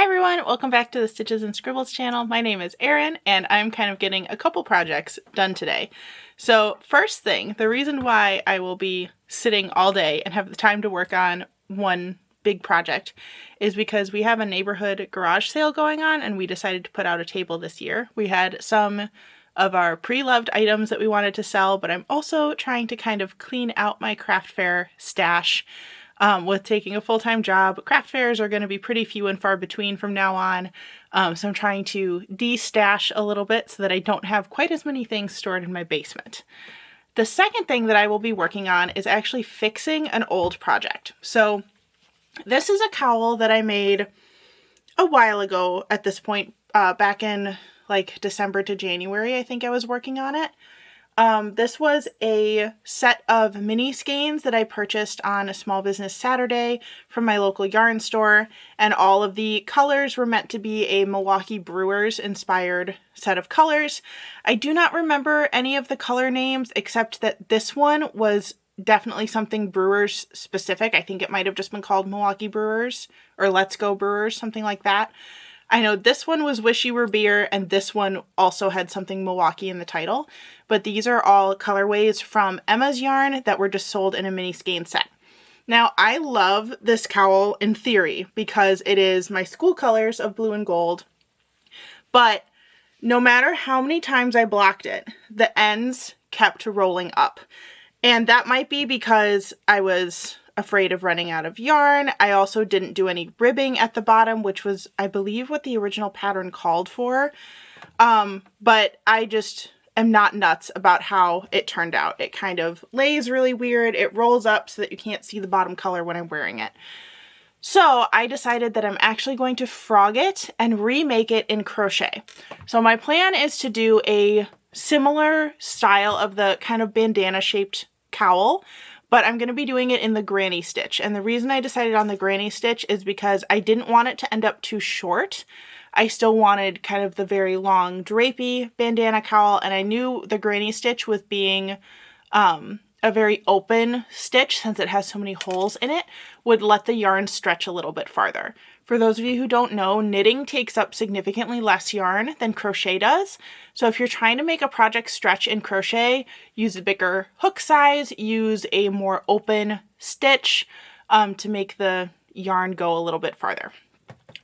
Hi everyone, welcome back to the Stitches and Scribbles channel. My name is Erin and I'm kind of getting a couple projects done today. So first thing, the reason why I will be sitting all day and have the time to work on one big project is because we have a neighborhood garage sale going on and we decided to put out a table this year. We had some of our pre-loved items that we wanted to sell, but I'm also trying to kind of clean out my craft fair stash. With taking a full-time job, craft fairs are going to be pretty few and far between from now on, so I'm trying to de-stash a little bit so that I don't have quite as many things stored in my basement. The second thing that I will be working on is actually fixing an old project. So this is a cowl that I made a while ago at this point, back in like December to January, I think I was working on it. This was a set of mini skeins that I purchased on a Small Business Saturday from my local yarn store, and all of the colors were meant to be a Milwaukee Brewers inspired set of colors. I do not remember any of the color names except that this one was definitely something Brewers specific. I think it might have just been called Milwaukee Brewers or Let's Go Brewers, something like that. I know this one was Wish You Were Beer, and this one also had something Milwaukee in the title, but these are all colorways from Emma's yarn that were just sold in a mini skein set. Now, I love this cowl in theory because it is my school colors of blue and gold, but no matter how many times I blocked it, the ends kept rolling up. And that might be because I was afraid of running out of yarn. I also didn't do any ribbing at the bottom, which was, I believe, what the original pattern called for. But I just am not nuts about how it turned out. It kind of lays really weird. It rolls up so that you can't see the bottom color when I'm wearing it. So I decided that I'm actually going to frog it and remake it in crochet. So my plan is to do a similar style of the kind of bandana shaped cowl, but I'm going to be doing it in the granny stitch. And the reason I decided on the granny stitch is because I didn't want it to end up too short. I still wanted kind of the very long drapey bandana cowl, and I knew the granny stitch with being a very open stitch, since it has so many holes in it, would let the yarn stretch a little bit farther. For those of you who don't know, knitting takes up significantly less yarn than crochet does. So if you're trying to make a project stretch in crochet, use a bigger hook size, use a more open stitch to make the yarn go a little bit farther.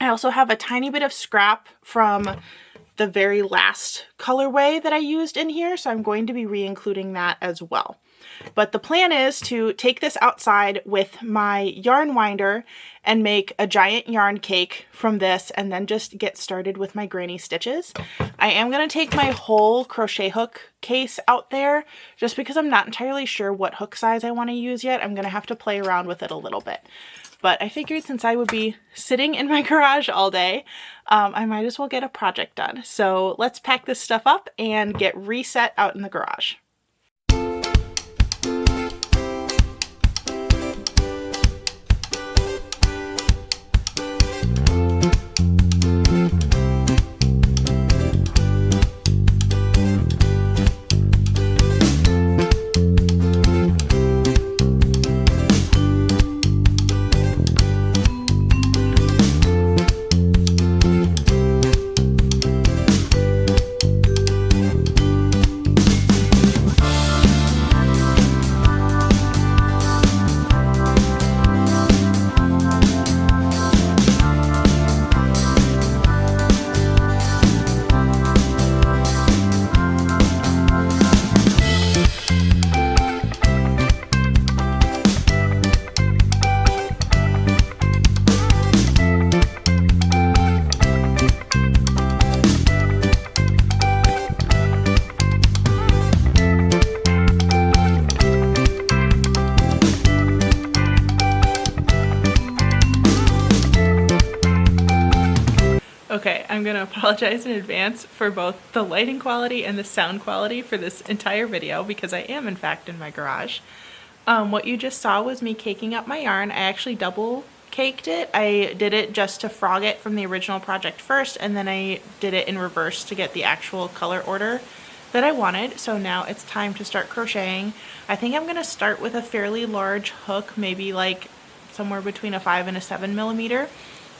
I also have a tiny bit of scrap from the very last colorway that I used in here, so I'm going to be re-including that as well. But the plan is to take this outside with my yarn winder and make a giant yarn cake from this, and then just get started with my granny stitches. I am going to take my whole crochet hook case out there just because I'm not entirely sure what hook size I want to use yet. I'm going to have to play around with it a little bit. But I figured since I would be sitting in my garage all day, I might as well get a project done. So let's pack this stuff up and get reset out in the garage. Okay, I'm going to apologize in advance for both the lighting quality and the sound quality for this entire video because I am in fact in my garage. What you just saw was me caking up my yarn. I actually double caked it. I did it just to frog it from the original project first, and then I did it in reverse to get the actual color order that I wanted. So now it's time to start crocheting. I think I'm going to start with a fairly large hook, maybe like somewhere between a 5 and a 7 millimeter.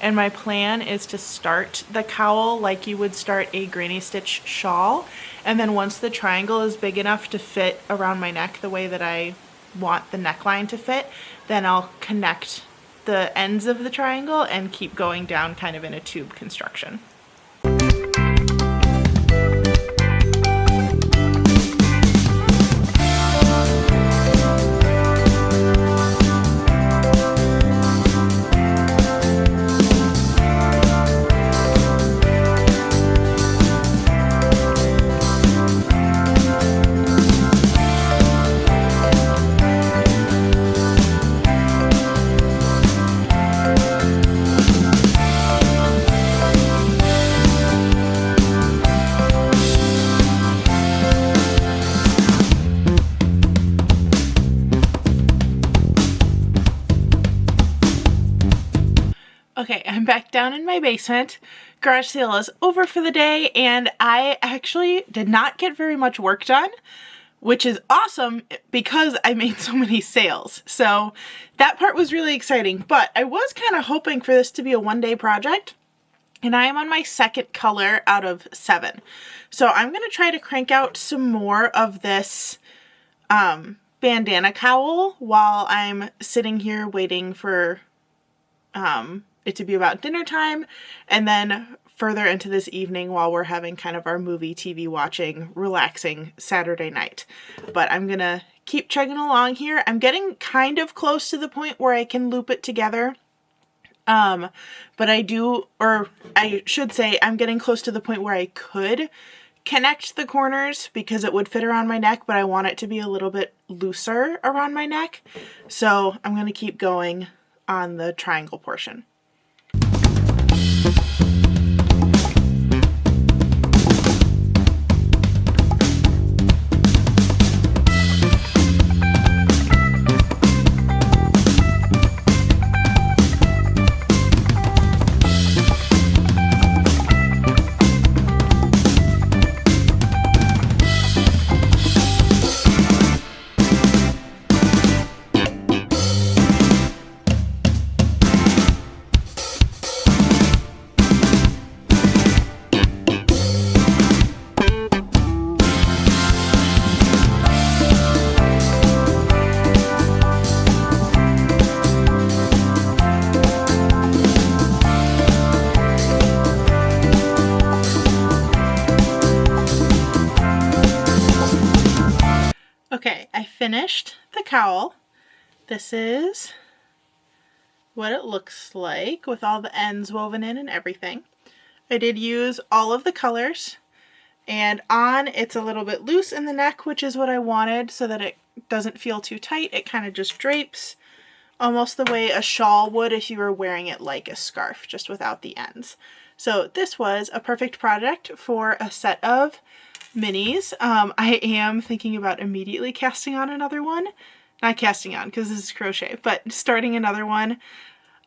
And my plan is to start the cowl like you would start a granny stitch shawl. And then once the triangle is big enough to fit around my neck the way that I want the neckline to fit, then I'll connect the ends of the triangle and keep going down kind of in a tube construction. Okay, I'm back down in my basement. Garage sale is over for the day, and I actually did not get very much work done, which is awesome because I made so many sales. So that part was really exciting, but I was kind of hoping for this to be a one-day project, and I am on my second color out of 7. So I'm going to try to crank out some more of this bandana cowl while I'm sitting here waiting for it to be about dinner time, and then further into this evening while we're having kind of our movie, TV watching, relaxing Saturday night. But I'm gonna keep chugging along here. I'm getting kind of close to the point where I can loop it together. But I should say I'm getting close to the point where I could connect the corners because it would fit around my neck, but I want it to be a little bit looser around my neck. So I'm gonna keep going on the triangle portion. Okay, I finished the cowl. This is what it looks like with all the ends woven in and everything. I did use all of the colors, and on it's a little bit loose in the neck, which is what I wanted so that it doesn't feel too tight. It kind of just drapes almost the way a shawl would if you were wearing it like a scarf, just without the ends. So this was a perfect project for a set of minis. I am thinking about immediately casting on another one. Not casting on because this is crochet, but starting another one.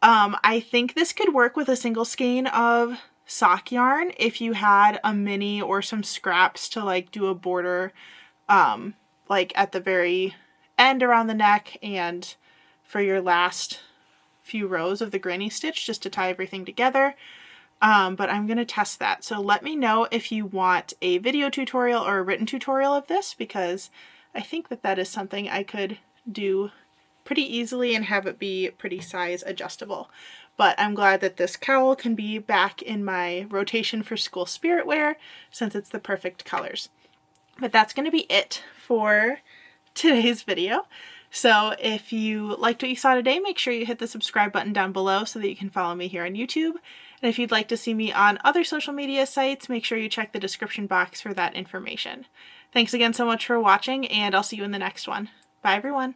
I think this could work with a single skein of sock yarn if you had a mini or some scraps to like do a border like at the very end around the neck and for your last few rows of the granny stitch just to tie everything together. But I'm going to test that. So let me know if you want a video tutorial or a written tutorial of this, because I think that that is something I could do pretty easily and have it be pretty size adjustable. But I'm glad that this cowl can be back in my rotation for school spirit wear since it's the perfect colors. But that's going to be it for today's video. So if you liked what you saw today, make sure you hit the subscribe button down below so that you can follow me here on YouTube. And if you'd like to see me on other social media sites, make sure you check the description box for that information. Thanks again so much for watching, and I'll see you in the next one. Bye everyone.